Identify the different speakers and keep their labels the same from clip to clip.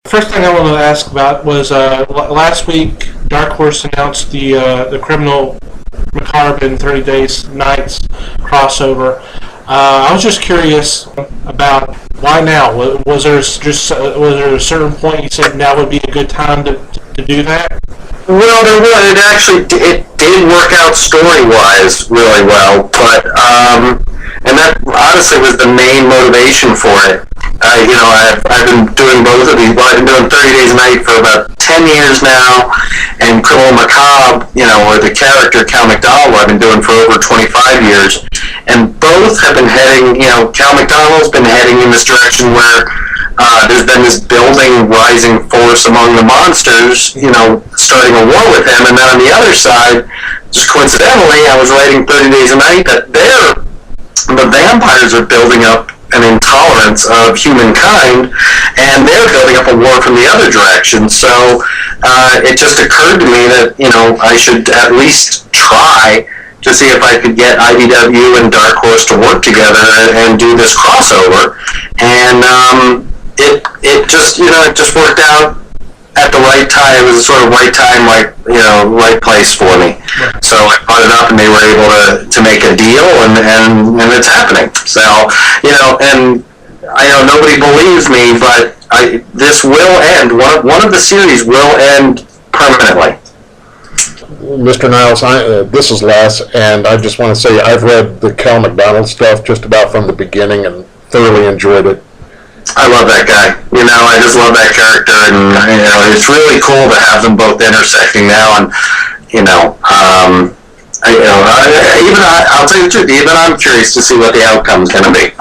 Speaker 1: First thing I wanted to ask about was last week Dark Horse announced the Criminal Macabre in 30 Days Nights crossover. I was just curious about why now. Was there a certain point you said now would be a good time to do that?
Speaker 2: Well, there was. It did work out story-wise really well, but and that honestly was the main motivation for it. I've been doing both of these. Well, I've been doing 30 Days a Night for about 10 years now, and Criminal Macabre, or the character Cal McDonald, I've been doing for over 25 years, and both have been heading. Cal McDonald's been heading in this direction where there's been this building, rising force among the monsters, starting a war with him, and then on the other side, just coincidentally, I was writing 30 Days a Night that the vampires are building up an intolerance of humankind, and they're building up a war from the other direction. So it just occurred to me that I should at least try to see if I could get IDW and Dark Horse to work together and do this crossover, and it just worked out at the right time. It was a sort of right time, right place for me. Right. So I brought it up, and they were able to make a deal, and it's happening. So and I know nobody believes me, but this will end. One of the series will end permanently.
Speaker 3: Mr. Niles, this is Les, and I just want to say I've read the Cal McDonald stuff just about from the beginning and thoroughly enjoyed it.
Speaker 2: I love that guy. I just love that character, and it's really cool to have them both intersecting now. And I'll tell you the truth. Even I'm curious to see what the outcome's going to be.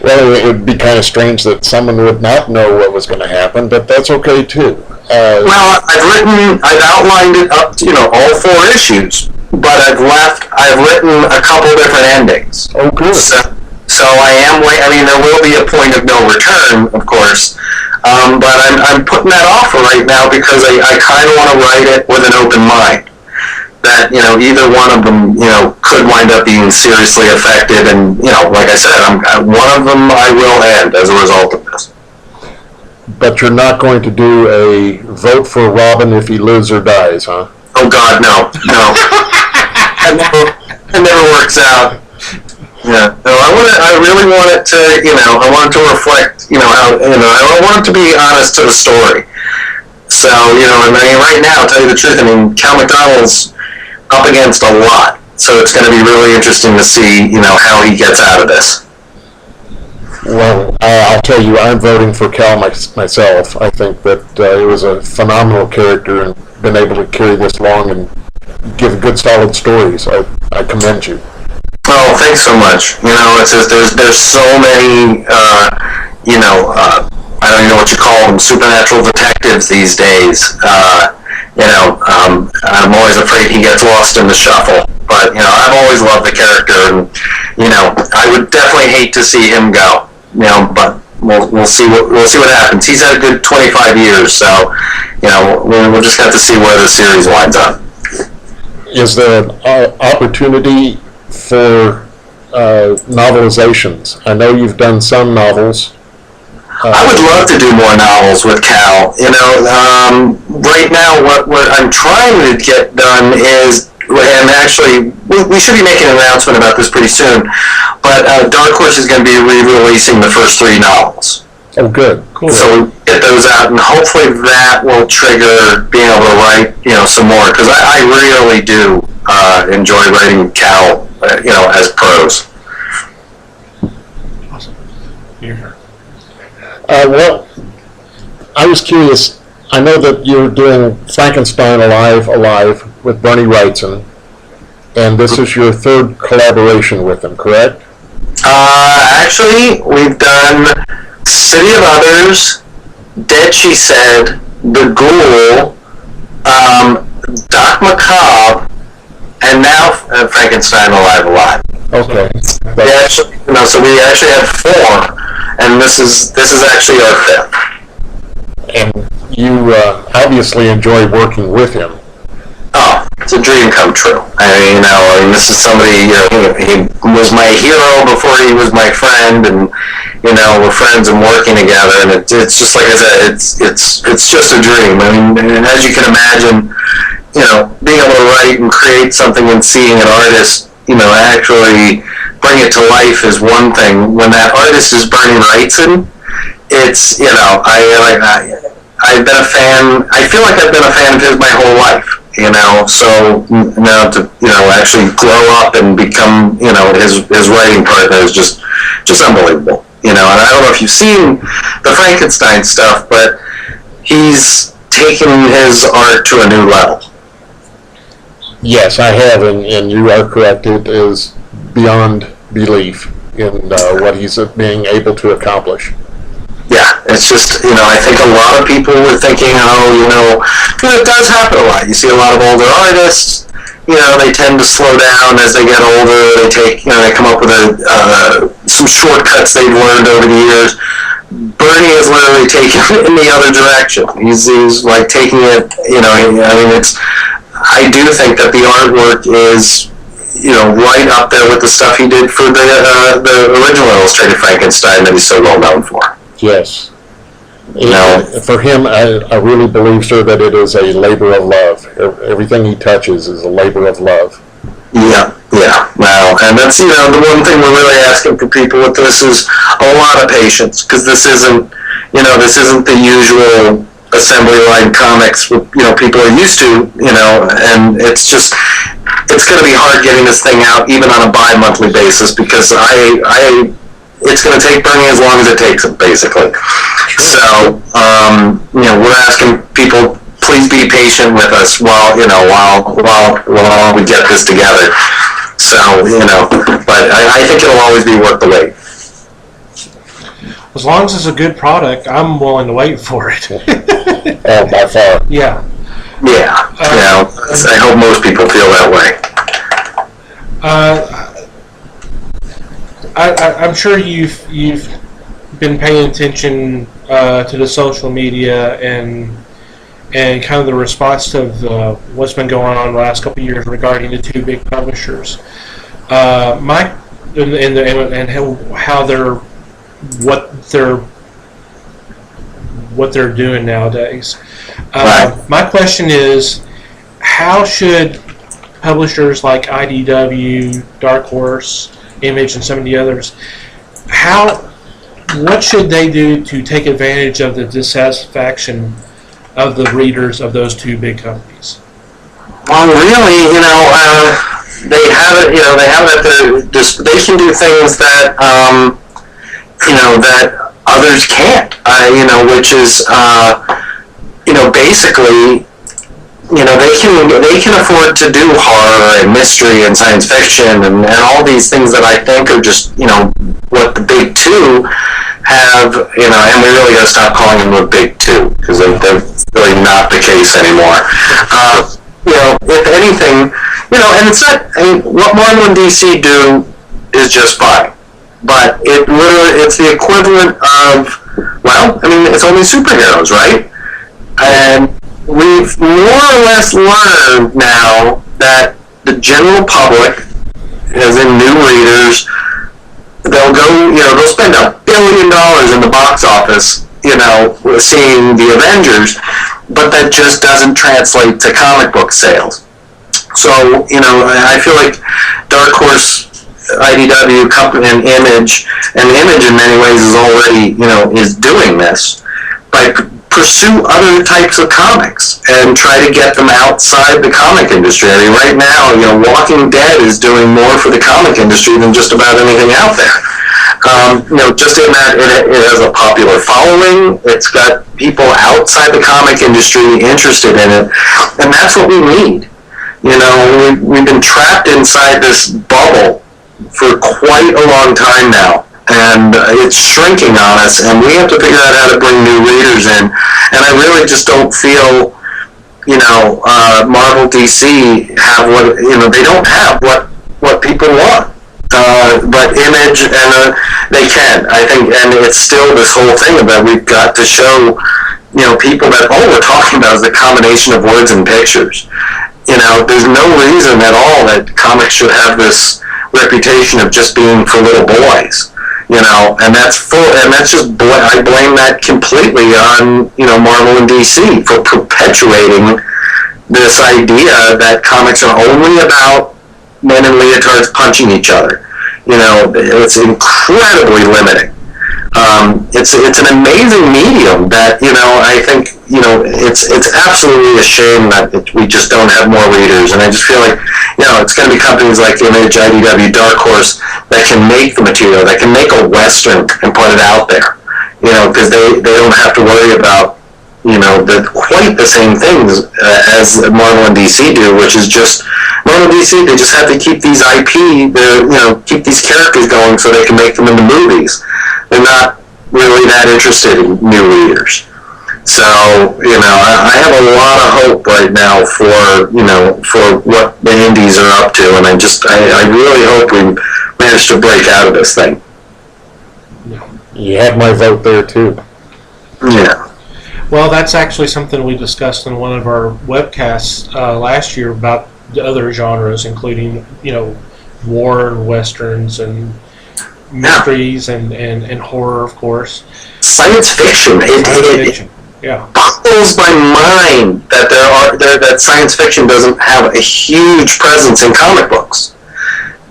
Speaker 3: Well, it would be kind of strange that someone would not know what was going to happen, but that's okay too.
Speaker 2: Well, I've outlined it up to all 4 issues, but I've written a couple different endings.
Speaker 3: Oh, good.
Speaker 2: So I am. I mean, there will be a point of no return, of course, but I'm putting that off for right now because I kind of want to write it with an open mind. That either one of them could wind up being seriously affected, and like I said, one of them I will end as a result of this.
Speaker 3: But you're not going to do a vote for Robin if he lives or dies, huh?
Speaker 2: Oh God, no. It never works out. Yeah, no, I really want it to, I want it to reflect, how, I want it to be honest to the story. So, right now, to tell you the truth, Cal McDonald's up against a lot. So it's going to be really interesting to see, how he gets out of this.
Speaker 3: Well, I'll tell you, I'm voting for Cal myself. I think that it was a phenomenal character and been able to carry this long and give good, solid stories. I commend you.
Speaker 2: Oh, thanks so much. It's just, there's so many, I don't even know what you call them, supernatural detectives these days. I'm always afraid he gets lost in the shuffle. But, I've always loved the character, and, I would definitely hate to see him go. But we'll see what happens. He's had a good 25 years, so, we'll just have to see where the series winds up.
Speaker 3: Is there an opportunity for novelizations? I know you've done some novels.
Speaker 2: I would love to do more novels with Cal. Right now what I'm trying to get done is, and actually we should be making an announcement about this pretty soon, but Dark Horse is going to be re-releasing the first 3 novels.
Speaker 3: Oh, good. Cool.
Speaker 2: So we get those out, and hopefully that will trigger being able to write, some more, because I really do enjoy writing Cal, as prose.
Speaker 1: Awesome. You're here.
Speaker 3: Well, I was curious. I know that you're doing Frankenstein Alive with Bernie Wrightson, and this is your 3rd collaboration with him, correct?
Speaker 2: Actually, we've done City of Others, Dead She Said, The Ghoul, Doc Macabre, and now Frankenstein Alive.
Speaker 3: Okay.
Speaker 2: So we actually have 4, and this is actually our 5th.
Speaker 3: And you obviously enjoy working with him.
Speaker 2: Oh, it's a dream come true. This is somebody, he was my hero before he was my friend, and, we're friends and working together, and it's just, like I said, it's just a dream. And as you can imagine, being able to write and create something and seeing an artist, actually bring it to life is one thing. When that artist is Bernie Wrightson, it's, I've been a fan, I feel like I've been a fan of his my whole life. So now to actually grow up and become his writing partner is just unbelievable. And I don't know if you've seen the Frankenstein stuff, but he's taken his art to a new level.
Speaker 3: Yes, I have, and you are correct. It is beyond belief in what he's being able to accomplish.
Speaker 2: Yeah, it's just, I think a lot of people were thinking, because it does happen a lot. You see a lot of older artists, they tend to slow down as they get older. They take, they come up with some shortcuts they've learned over the years. Bernie is literally taking it in the other direction. He's like taking it, I do think that the artwork is, right up there with the stuff he did for the original Illustrated Frankenstein that he's so well known for.
Speaker 3: Yes. For him, I really believe, sir, that it is a labor of love. Everything he touches is a labor of love.
Speaker 2: Yeah. Wow. And that's, the one thing we're really asking for people with this is a lot of patience, because this isn't the usual assembly line comics people are used to, and it's going to be hard getting this thing out even on a bi-monthly basis, because it's going to take Bernie as long as it takes him, basically. So, we're asking people, please be patient with us while we get this together. So, but I think it'll always be worth the wait.
Speaker 1: As long as it's a good product, I'm willing to wait for it.
Speaker 3: Oh, by far.
Speaker 1: Yeah.
Speaker 2: Yeah. I hope most people feel that way.
Speaker 1: I'm sure you've been paying attention to the social media and kind of the response to what's been going on the last couple of years regarding the two big publishers. What they're doing nowadays.
Speaker 2: Right.
Speaker 1: My question is, how should publishers like IDW, Dark Horse, Image, and some of the others, what should they do to take advantage of the dissatisfaction of the readers of those two big companies?
Speaker 2: Well, really, they have it. They have it. They can do things that that others can't. Which is basically, they can afford to do horror and mystery and science fiction and all these things that I think are just what the big two have. And we really got to stop calling them the big two, because they're really not the case anymore. If anything, and it's not. What Marvel and DC do is just fine, but it's the equivalent of, it's only superheroes, right? And we've more or less learned now that the general public, as in new readers, they'll spend $1 billion in the box office, seeing the Avengers, but that just doesn't translate to comic book sales. So, I feel like Dark Horse, IDW, Company, and Image in many ways is already, is doing this, by pursue other types of comics and try to get them outside the comic industry. Right now, Walking Dead is doing more for the comic industry than just about anything out there. Just in that it has a popular following, it's got people outside the comic industry interested in it, and that's what we need. We've been trapped inside this bubble for quite a long time now, and it's shrinking on us, and we have to figure out how to bring new readers in. And I really just don't feel, Marvel, DC have what, they don't have what people want. But Image, and they can, I think, and it's still this whole thing about we've got to show, people that all we're talking about is the combination of words and pictures. there's no reason at all that comics should have this reputation of just being for little boys. And that's I blame that completely on, Marvel and DC for perpetuating this idea that comics are only about men in leotards punching each other. It's incredibly limiting. It's an amazing medium that, I think, it's absolutely a shame that we just don't have more readers. And I just feel like, it's going to be companies like Image, IDW, Dark Horse that can make the material, that can make a Western and put it out there, because they don't have to worry about, quite the same things as Marvel and DC do, which is just, Marvel and DC, they just have to keep these IP, keep these characters going so they can make them into movies. They're not really that interested in new readers. So, I have a lot of hope right now for what the indies are up to, and I really hope we manage to break out of this thing.
Speaker 3: You have my vote there, too.
Speaker 2: Yeah.
Speaker 1: Well, that's actually something we discussed in one of our webcasts last year about the other genres, including, war and westerns and mysteries and horror, of course.
Speaker 2: Science fiction.
Speaker 1: Yeah.
Speaker 2: Boggles my mind that that science fiction doesn't have a huge presence in comic books.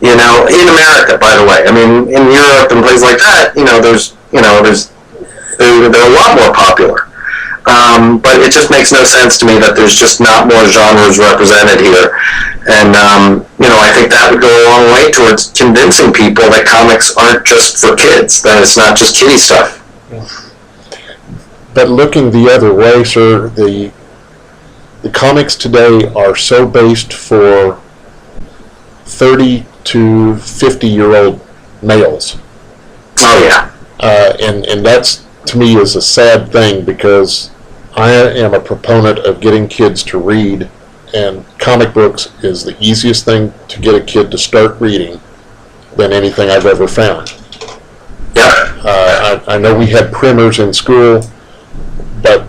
Speaker 2: In America, by the way. I mean, in Europe and places like that, they're a lot more popular. But it just makes no sense to me that there's just not more genres represented here. And, I think that would go a long way towards convincing people that comics aren't just for kids, that it's not just kiddie stuff.
Speaker 1: Yeah.
Speaker 3: But looking the other way, sir, the comics today are so based for 30 to 50-year-old males.
Speaker 2: Oh, yeah.
Speaker 3: And that's, to me, is a sad thing, because I am a proponent of getting kids to read, and comic books is the easiest thing to get a kid to start reading than anything I've ever found.
Speaker 2: Yeah.
Speaker 3: I know we had primers in school, but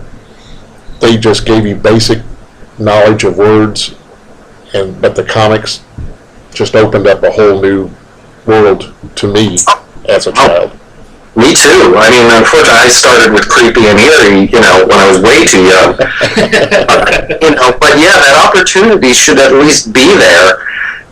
Speaker 3: they just gave you basic knowledge of words, but the comics just opened up a whole new world to me as a child.
Speaker 2: Me too. I mean, unfortunately, I started with creepy and eerie, when I was way too young. But yeah, that opportunity should at least be there.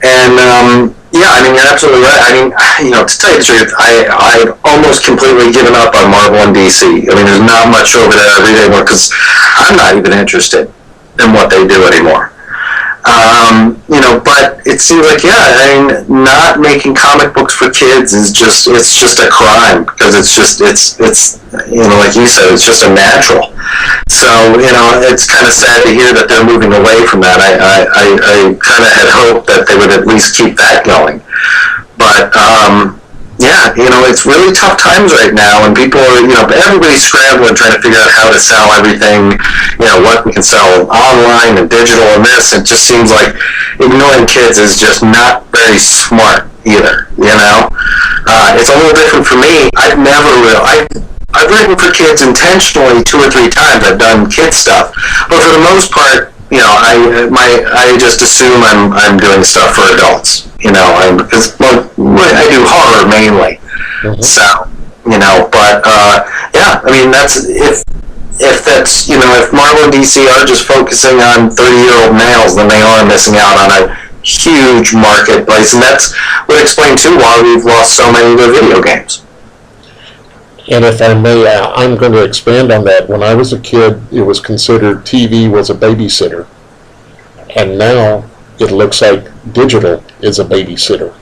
Speaker 2: And yeah, I mean, you're absolutely right. I mean, to tell you the truth, I've almost completely given up on Marvel and DC. I mean, there's not much over there every day anymore because I'm not even interested in what they do anymore. But it seems like, yeah, I mean, not making comic books for kids is just a crime, because it's like you said, it's just a natural. So, it's kind of sad to hear that they're moving away from that. I kind of had hoped that they would at least keep that going. But, yeah, it's really tough times right now, and people are, everybody's scrambling trying to figure out how to sell everything, what we can sell online and digital and this. It just seems like ignoring kids is just not very smart either, It's a little different for me. I've written for kids intentionally 2 or 3 times. I've done kid stuff, but for the most part, I just assume I'm doing stuff for adults. Because I do horror mainly. Mm-hmm. So, but yeah, I mean, that's if that's if Marvel and DC are just focusing on 30-year-old males, then they are missing out on a huge marketplace, and that's would explain too why we've lost so many of the video games.
Speaker 3: And if I may, I'm going to expand on that. When I was a kid, it was considered TV was a babysitter. And now it looks like digital is a babysitter.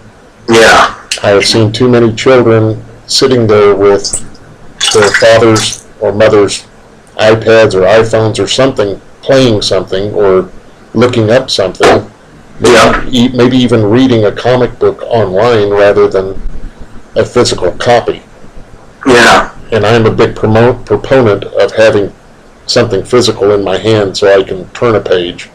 Speaker 2: Yeah.
Speaker 3: I have seen too many children sitting there with their fathers or mothers' iPads or iPhones or something, playing something or looking up something.
Speaker 2: Yeah.
Speaker 3: Maybe even reading a comic book online rather than a physical copy.
Speaker 2: Yeah.
Speaker 3: And I'm a big proponent of having something physical in my hand so I can turn a page.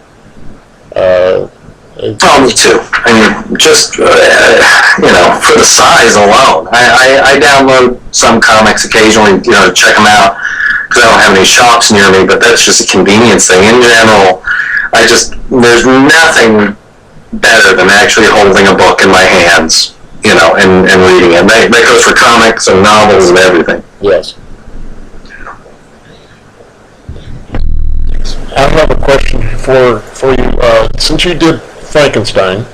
Speaker 2: Me too. I mean, just, for the size alone. I download some comics occasionally, to check them out, because I don't have any shops near me, but that's just a convenience thing. In general, there's nothing better than actually holding a book in my hands, and reading it. That goes for comics and novels and everything.
Speaker 3: Yes. I have a question for you. Since you did Frankenstein,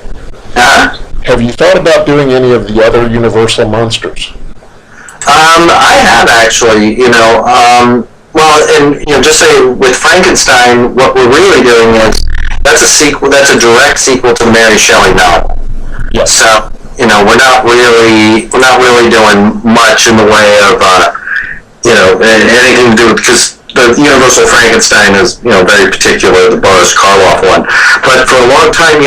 Speaker 3: have you thought about doing any of the other Universal monsters?
Speaker 2: I have actually, just say with Frankenstein, what we're really doing is that's a sequel. That's a direct sequel to the Mary Shelley novel.
Speaker 3: Yes.
Speaker 2: So we're not really doing much in the way of anything to do with, because the Universal Frankenstein is very particular, the Boris Karloff one. But for a long time,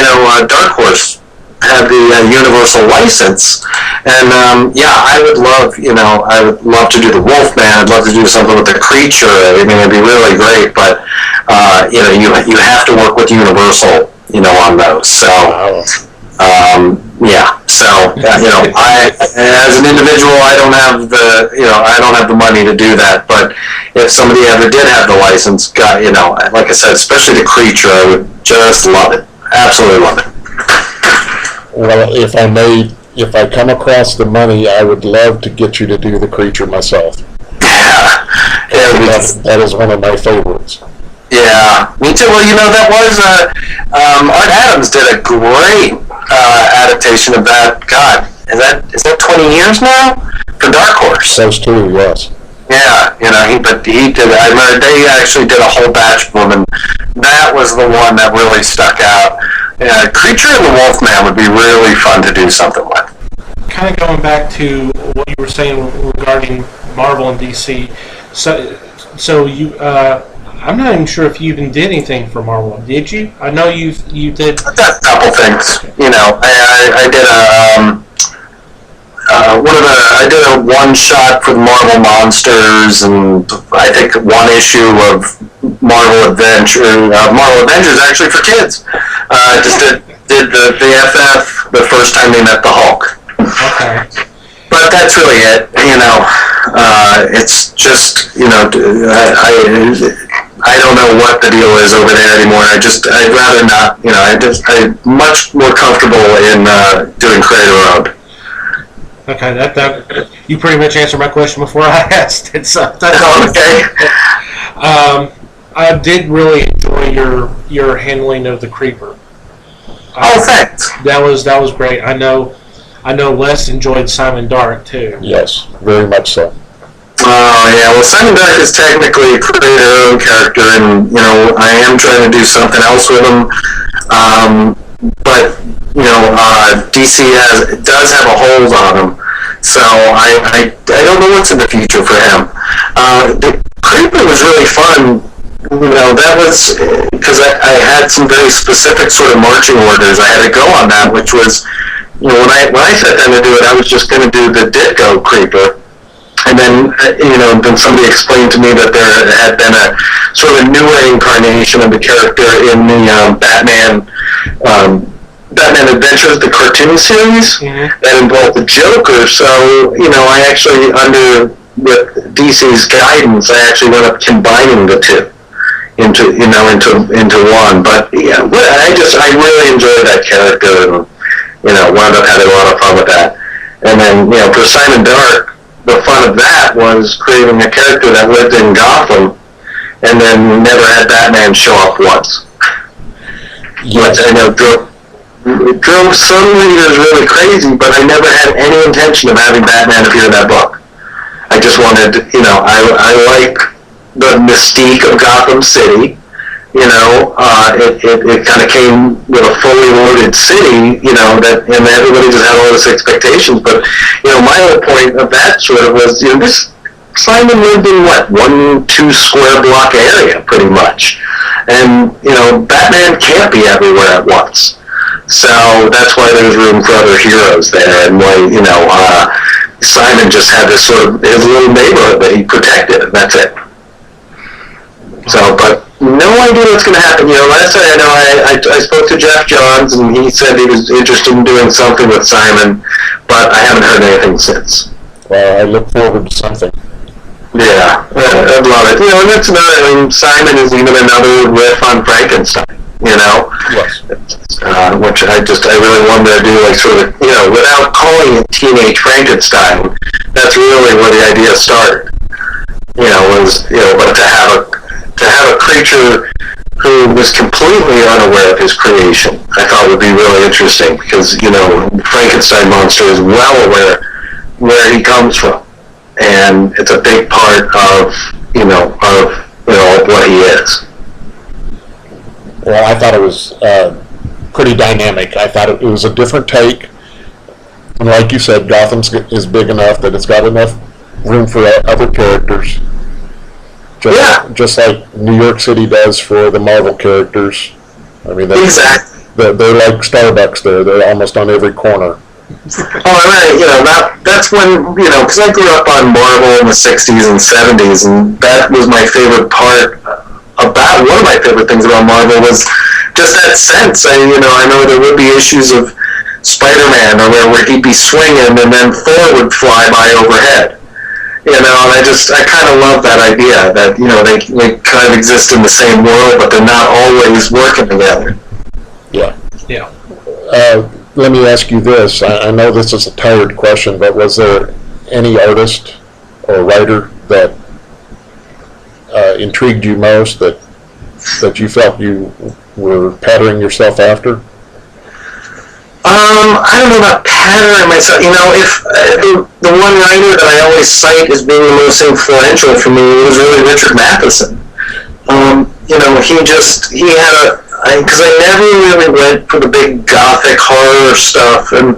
Speaker 2: Dark Horse had the Universal license, and I would love to do the Wolfman. I'd love to do something with the Creature. I mean, it'd be really great, but you have to work with Universal, on those. So I as an individual, I don't have the money to do that. But if somebody ever did have the license, like I said, especially the Creature, I would just love it, absolutely love it.
Speaker 3: Well, if I come across the money, I would love to get you to do the Creature myself. That is one of my favorites.
Speaker 2: Yeah, me too. Well, that was Art Adams did a great adaptation of that. God, is that 20 years now for Dark Horse?
Speaker 3: Those two, yes.
Speaker 2: Yeah, he did. I remember they actually did a whole batch of them, and that was the one that really stuck out. Creature and the Wolfman would be really fun to do something with.
Speaker 1: Kind of going back to what you were saying regarding Marvel and DC. So you, I'm not even sure if you even did anything for Marvel. Did you? I know you did.
Speaker 2: I've done a couple things. I did I did a one shot for the Marvel Monsters, and I think one issue of Marvel Avengers actually for kids. Just did the FF the first time they met the Hulk.
Speaker 1: Okay.
Speaker 2: But that's really it. It's just I don't know what the deal is over there anymore. I'd rather not. I'm much more comfortable in doing creator owned.
Speaker 1: Okay, that you pretty much answered my question before I asked it. So that's
Speaker 2: okay.
Speaker 1: I did really enjoy your handling of the Creeper.
Speaker 2: Thanks.
Speaker 1: That was great. I know Les enjoyed Simon Dark too.
Speaker 3: Yes, very much so.
Speaker 2: Oh yeah, well Simon Dark is technically a creator-owned character, and I am trying to do something else with him. But DC does have a hold on him, so I don't know what's in the future for him. The Creeper was really fun. That was because I had some very specific sort of marching orders I had to go on that, which was when I sat down to do it, I was just going to do the Ditko Creeper. And then, then somebody explained to me that there had been a sort of a newer incarnation of the character in the Batman Adventures, the cartoon series, that involved the Joker. So, I actually, with DC's guidance, I actually went up combining the two into one. But yeah, I really enjoyed that character, and wound up having a lot of fun with that. And then, for Simon Dark, the fun of that was creating a character that lived in Gotham and then never had Batman show up once. Yes. Which I know drove some readers really crazy, but I never had any intention of having Batman appear in that book. I just wanted, I like the mystique of Gotham City. It kind of came with a fully loaded city, and everybody just had all this expectations. But, my whole point of that sort of was, this Simon lived in 1-2 square block area, pretty much. And, Batman can't be everywhere at once. So that's why there's room for other heroes there, and why, Simon just had this sort of, his little neighborhood that he protected, and that's it. So, but no idea what's going to happen. Last time I spoke to Jeff Johns, and he said he was interested in doing something with Simon, but I haven't heard anything since.
Speaker 3: Well, I look forward to something.
Speaker 2: Yeah, I'd love it. And that's another. Simon is even another riff on Frankenstein. you know?
Speaker 3: Yes.
Speaker 2: Which I really wanted to do, like, sort of, you know, without calling it Teenage Frankenstein. That's really where the idea started. You know, was, you know, but to have a creature who was completely unaware of his creation, I thought would be really interesting, because, you know, Frankenstein monster is well aware where he comes from, and it's a big part of what he is.
Speaker 3: Well, I thought it was pretty dynamic. I thought it was a different take, and like you said, Gotham is big enough that it's got enough room for other characters. Just like New York City does for the Marvel characters. I mean,
Speaker 2: exactly.
Speaker 3: They're like Starbucks there. They're almost on every corner.
Speaker 2: Oh, right. You know, that's when, you know, because I grew up on Marvel in the 60s and 70s, and that was my favorite part about, one of my favorite things about Marvel was just that sense. I know there would be issues of Spider-Man or where he'd be swinging and then Thor would fly by overhead. You know, and I kind of love that idea that, you know, they kind of exist in the same world, but they're not always working together.
Speaker 3: Yeah.
Speaker 1: Yeah.
Speaker 3: Let me ask you this. I know this is a tired question, but was there any artist or writer that intrigued you most, that you felt you were patterning yourself after?
Speaker 2: I don't know about patterning myself. You know, if the one writer that I always cite as being the most influential for me was really Richard Matheson. You know, he had because I never really went for the big gothic horror stuff, and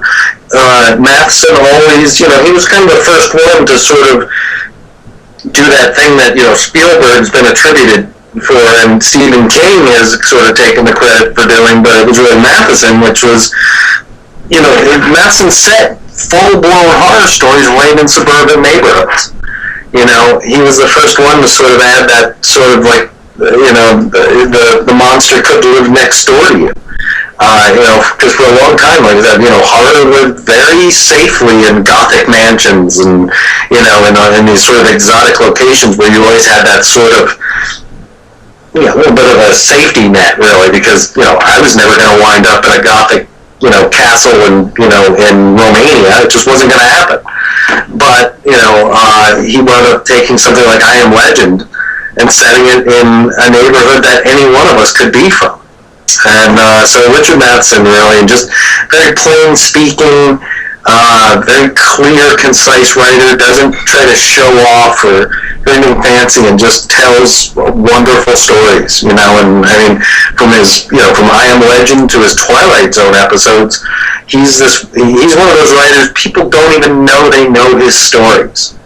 Speaker 2: Matheson always, you know, he was kind of the first one to sort of do that thing that, you know, Spielberg's been attributed for, and Stephen King has sort of taken the credit for doing, but it was really Matheson, which was, you know, Matheson set full-blown horror stories right in suburban neighborhoods. You know, he was the first one to sort of add that sort of, like, you know, the monster could live next door to you. You know, because for a long time, like that, you know, horror lived very safely in Gothic mansions and, you know, in these sort of exotic locations where you always had that sort of, you know, a little bit of a safety net, really, because, you know, I was never going to wind up in a Gothic, you know, castle in Romania. It just wasn't going to happen. But, you know, he wound up taking something like I Am Legend and setting it in a neighborhood that any one of us could be from. And so Richard Matheson, really, and just very plain speaking, very clear, concise writer, doesn't try to show off or do anything fancy, and just tells wonderful stories, you know. And I mean, from I Am Legend to his Twilight Zone episodes, he's one of those writers, people don't even know they know his stories,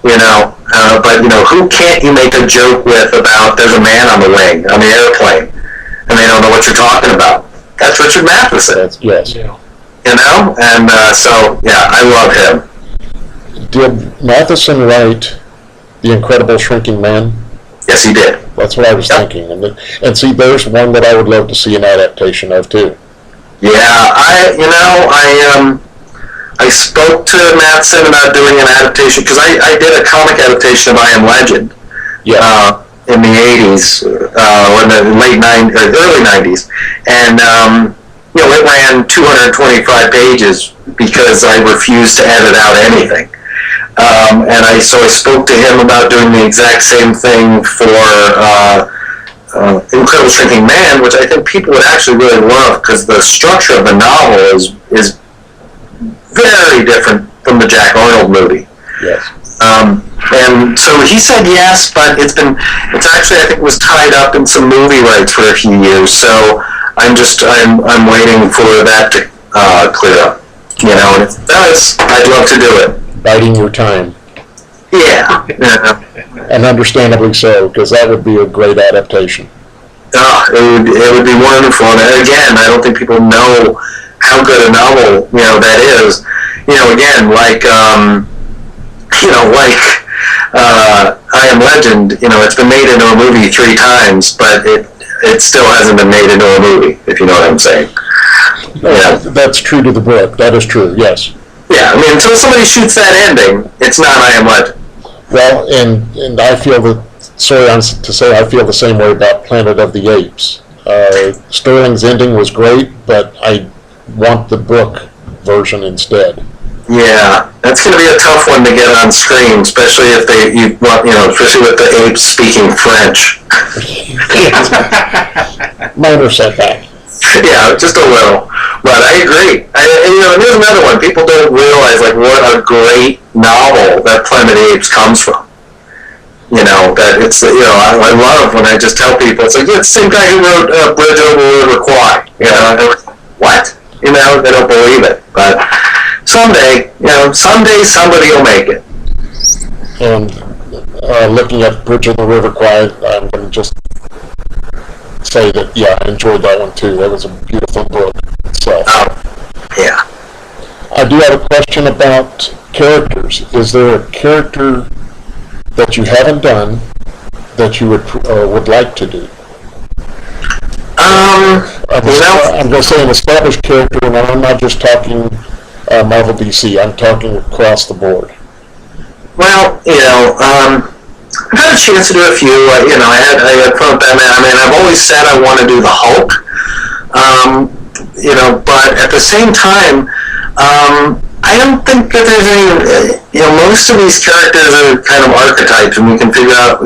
Speaker 2: you know. But, you know, who can't you make a joke with about there's a man on the wing, on the airplane, and they don't know what you're talking about? That's Richard Matheson.
Speaker 3: Yes.
Speaker 1: Yeah.
Speaker 2: You know? And so, yeah, I love him.
Speaker 3: Did Matheson write The Incredible Shrinking Man?
Speaker 2: Yes, he did.
Speaker 3: That's what I was thinking. And see, there's one that I would love to see an adaptation of, too.
Speaker 2: Yeah, I spoke to Matheson about doing an adaptation, because I did a comic adaptation of I Am Legend in the 80s, or in the early 90s, and you know, it ran 225 pages because I refused to edit out anything. And so I spoke to him about doing the exact same thing for Incredible Shrinking Man, which I think people would actually really love, because the structure of the novel is very different from the Jack Arnold movie.
Speaker 3: Yes.
Speaker 2: And so he said yes, but it's actually, I think, was tied up in some movie rights for a few years. So I'm waiting for that to clear up. You know, and if it does, I'd love to do it.
Speaker 3: Biding your time.
Speaker 2: Yeah.
Speaker 3: And understandably so, because that would be a great adaptation.
Speaker 2: It would be wonderful. And again, I don't think people know how good a novel, you know, that is. You know, again, like I Am Legend, you know, it's been made into a movie 3 times, but it still hasn't been made into a movie, if you know what I'm saying. Yeah.
Speaker 3: That's true to the book. That is true, yes.
Speaker 2: Yeah, I mean, until somebody shoots that ending, it's not I Am Legend.
Speaker 3: Well, and I feel I feel the same way about Planet of the Apes. Sterling's ending was great, but I want the book version instead.
Speaker 2: Yeah, that's going to be a tough one to get on screen, especially if especially with the apes speaking French.
Speaker 3: Minor setback.
Speaker 2: Yeah, just a little. But I agree. And here's another one. People don't realize what a great novel that Planet of the Apes comes from. That it's I love when I just tell people it's it's the same guy who wrote Bridge Over River Kwai. What? They don't believe it, but someday somebody will make it.
Speaker 3: And looking at Bridge Over the River Kwai, I'm going to just say that I enjoyed that one too. That was a beautiful book itself.
Speaker 2: Yeah.
Speaker 3: I do have a question about characters. Is there a character that you haven't done that you would like to do? I'm going to say an established character, and I'm not just talking Marvel DC. I'm talking across the board.
Speaker 2: Well, I've had a chance to do a few. I had fun with Batman. I mean, I've always said I want to do the Hulk. But at the same time, I don't think that there's any. Most of these characters are kind of archetypes, and we can figure out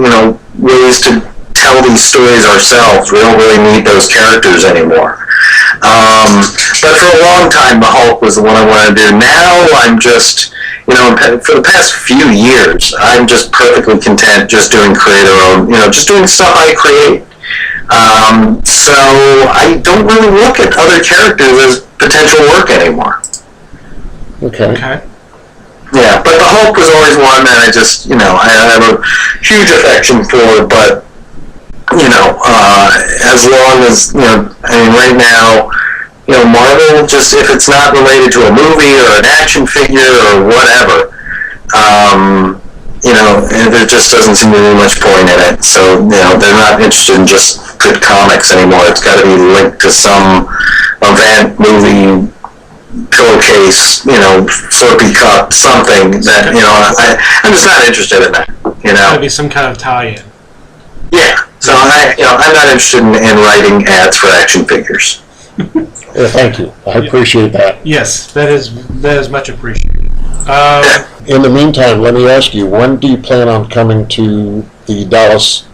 Speaker 2: ways to tell these stories ourselves. We don't really need those characters anymore. But for a long time, the Hulk was the one I wanted to do. Now I'm just, for the past few years, I'm just perfectly content just doing just doing stuff I create. So I don't really look at other characters as potential work anymore.
Speaker 3: Okay.
Speaker 2: Yeah, but the Hulk was always one that I just, I have a huge affection for, but as long as, right now, Marvel, just if it's not related to a movie or an action figure or whatever, there just doesn't seem to be much point in it. So, they're not interested in just good comics anymore. It's got to be linked to some event, movie, pillowcase, Slurpee cup, something that, I'm just not interested in that,
Speaker 1: Got to be some kind of tie-in.
Speaker 2: Yeah. So I'm not interested in writing ads for action figures.
Speaker 3: Well, thank you. I appreciate that.
Speaker 1: Yes, that is much appreciated.
Speaker 3: In the meantime, let me ask you: when do you plan on coming to the Dallas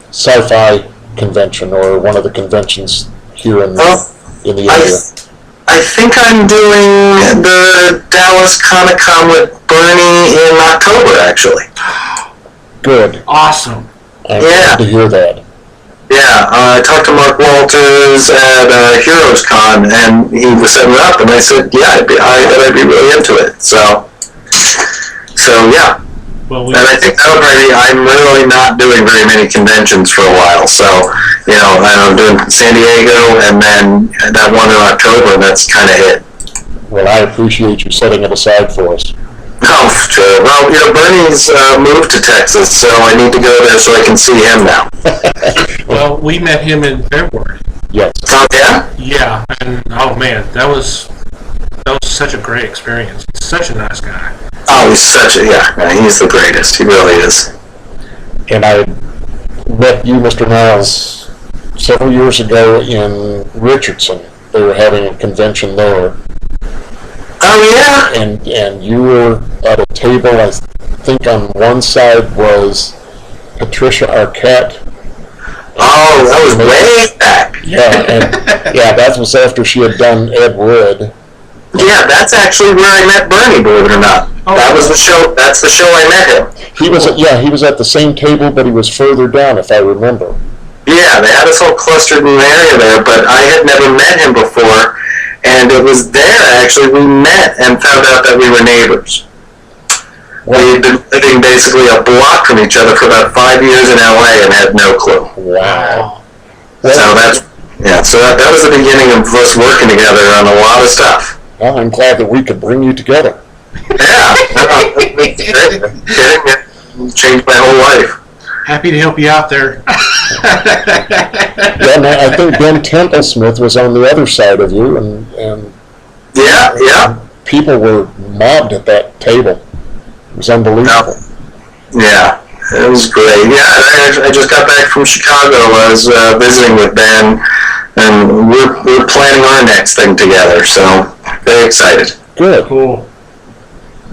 Speaker 3: Sci-Fi Convention or one of the conventions here in the area?
Speaker 2: I think I'm doing the Dallas Comic Con with Bernie in October, actually.
Speaker 3: Good.
Speaker 1: Awesome.
Speaker 3: I'm glad to hear that.
Speaker 2: Yeah, I talked to Mark Walters at Heroes Con, and he was setting it up, and I said, yeah, I'd be really into it. So yeah.
Speaker 1: Well,
Speaker 2: and I think that would probably, I'm really not doing very many conventions for a while, so, I'm doing San Diego, and then that one in October, and that's kind of it.
Speaker 3: Well, I appreciate you setting it aside for us.
Speaker 2: Oh, sure. Well, Bernie's moved to Texas, so I need to go there so I can see him now.
Speaker 1: Well, we met him in February.
Speaker 3: Yes.
Speaker 2: Oh, yeah?
Speaker 1: Yeah, and oh man, that was such a great experience. He's such a nice guy.
Speaker 2: Oh, he's he's the greatest. He really is.
Speaker 3: And I met you, Mr. Niles, several years ago in Richardson. They were having a convention there.
Speaker 2: Oh, yeah?
Speaker 3: And you were at a table, I think on one side was Patricia Arquette.
Speaker 2: Oh, that was way back.
Speaker 3: Yeah, that was after she had done Ed Wood.
Speaker 2: Yeah, that's actually where I met Bernie, believe it or not.
Speaker 1: Oh.
Speaker 2: That was the show. That's the show I met him.
Speaker 3: He was at the same table, but he was further down, if I remember.
Speaker 2: Yeah, they had us all clustered in an area there, but I had never met him before, and it was there, actually, we met and found out that we were neighbors. We had been living basically a block from each other for about 5 years in LA and had no clue.
Speaker 3: Wow.
Speaker 2: So that was the beginning of us working together on a lot of stuff.
Speaker 3: Well, I'm glad that we could bring you together.
Speaker 2: Yeah, changed my whole life.
Speaker 1: Happy to help you out there.
Speaker 3: I think Ben Templesmith was on the other side of you, and
Speaker 2: yeah,
Speaker 3: people were mobbed at that table. It was unbelievable.
Speaker 2: Yeah, it was great. Yeah, I just got back from Chicago. I was visiting with Ben and we're planning our next thing together. So very excited.
Speaker 3: Good.
Speaker 1: Cool.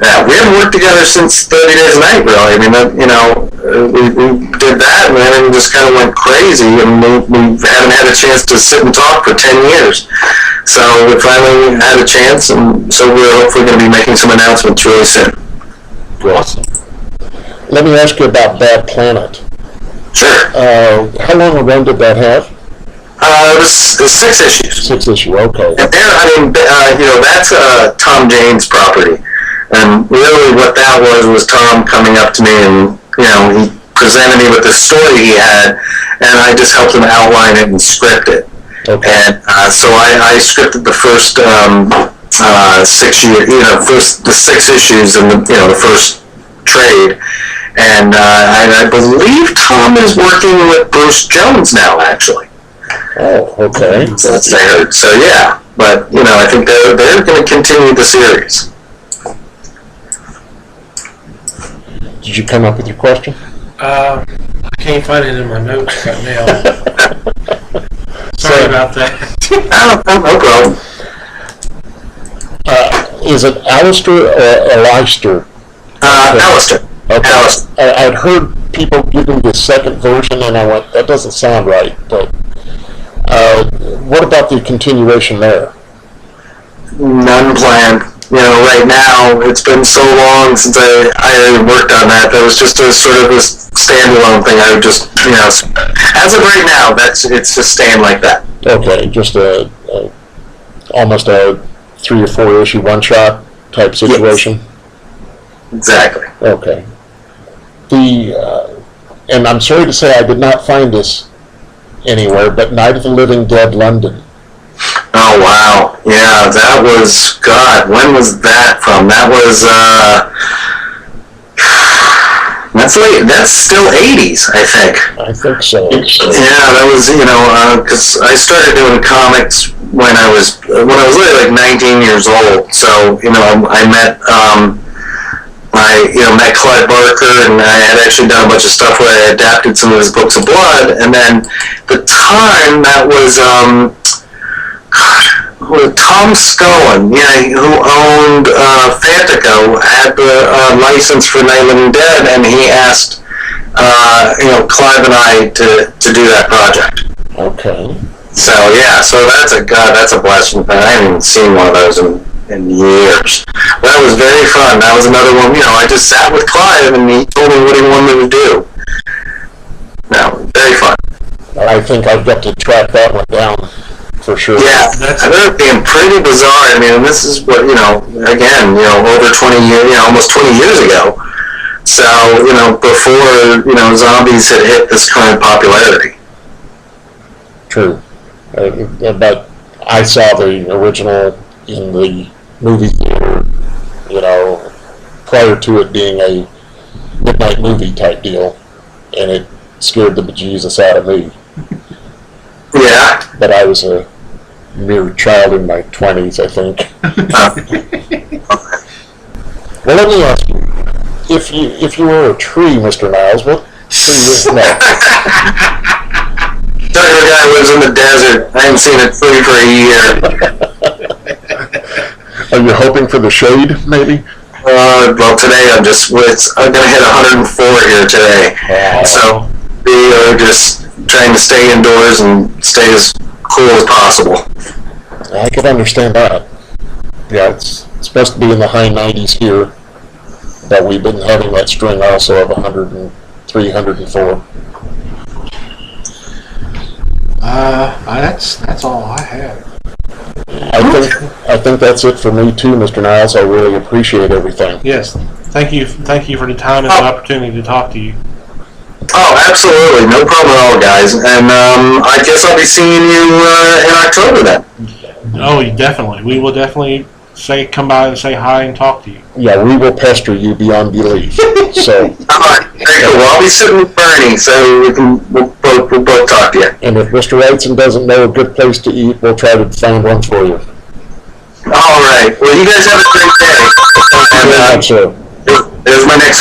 Speaker 2: Yeah, we haven't worked together since 30 Days a Night, really. I mean, we did that, and then it just kind of went crazy, and we haven't had a chance to sit and talk for 10 years. So we finally had a chance, and so we're hopefully going to be making some announcements really soon.
Speaker 3: Awesome. Let me ask you about Bad Planet.
Speaker 2: Sure.
Speaker 3: How long a run did that have?
Speaker 2: It was 6 issues.
Speaker 3: 6 issue, okay.
Speaker 2: And there, that's Tom Jane's property. And really what that was Tom coming up to me and, he presented me with the story he had, and I just helped him outline it and script it.
Speaker 3: Okay.
Speaker 2: And so I scripted the first 6 years, the 6 issues in the first trade. And I believe Tom is working with Bruce Jones now, actually.
Speaker 3: Oh, okay.
Speaker 2: So that's what I heard. So yeah, but I think they're going to continue the series.
Speaker 3: Did you come up with your question?
Speaker 1: I can't find it in my notes right now. Sorry about that.
Speaker 2: No problem.
Speaker 3: Is it Alistair or Alistair?
Speaker 2: Alistair.
Speaker 3: Okay.
Speaker 2: Alistair.
Speaker 3: I'd heard people giving the second version, and I went, that doesn't sound right. But what about the continuation there?
Speaker 2: None planned. Right now, it's been so long since I worked on that. That was just a sort of a standalone thing. I would just, as of right now, it's just staying like that.
Speaker 3: Okay, just almost a 3 or 4 issue one shot type situation.
Speaker 2: Yes. Exactly.
Speaker 3: Okay. And I'm sorry to say I did not find this anywhere, but Night of the Living Dead London.
Speaker 2: Oh wow, yeah, that was, God, when was that from? That was that's late. That's still 80s, I think.
Speaker 3: I think so.
Speaker 2: Yeah, that was because I started doing comics when I was really like 19 years old. So I met met Clive Barker, and I had actually done a bunch of stuff where I adapted some of his books of blood, and then the time that was Tom Scullen, who owned Fantico, had the license for Night of the Living Dead, and he asked Clive and I to do that project.
Speaker 3: Okay.
Speaker 2: So yeah, so that's a blessing. I haven't even seen one of those in years. That was very fun. That was another one. I just sat with Clive, and he told me what he wanted me to do. No, very fun.
Speaker 3: I think I've got to track that one down. For sure.
Speaker 2: Yeah, I remember it being pretty bizarre. I mean, this is what, again, over 20 years, almost 20 years ago. So, before, zombies had hit this kind of popularity.
Speaker 3: True. But I saw the original in the movie theater, prior to it being a midnight movie type deal, and it scared the bejesus out of me.
Speaker 2: Yeah.
Speaker 3: But I was a mere child in my 20s, I think. Well, let me ask you, if you were a tree, Mr. Niles, what tree is that?
Speaker 2: Talking to a guy who lives in the desert. I haven't seen a tree for a year.
Speaker 3: Are you hoping for the shade, maybe?
Speaker 2: Well, today I'm going to hit 104 here today.
Speaker 3: Wow.
Speaker 2: So we are just trying to stay indoors and stay as cool as possible.
Speaker 3: I could understand that. Yeah, it's supposed to be in the high 90s here, but we've been having that string also of 103, 104.
Speaker 1: That's all I have.
Speaker 3: I think that's it for me too, Mr. Niles. I really appreciate everything.
Speaker 1: Yes, thank you for the time and the opportunity to talk to you.
Speaker 2: Oh, absolutely. No problem at all, guys. And I guess I'll be seeing you in October then.
Speaker 1: Oh, definitely. We will definitely come by and say hi and talk to you.
Speaker 3: Yeah, we will pester you beyond belief. So.
Speaker 2: All right. Very cool. Well, I'll be sitting with Bernie, so we'll both talk to you.
Speaker 3: And if Mr. Wrightson doesn't know a good place to eat, we'll try to find one for you.
Speaker 2: All right. Well, you guys have a great day. And,
Speaker 3: Sure.
Speaker 2: there's my next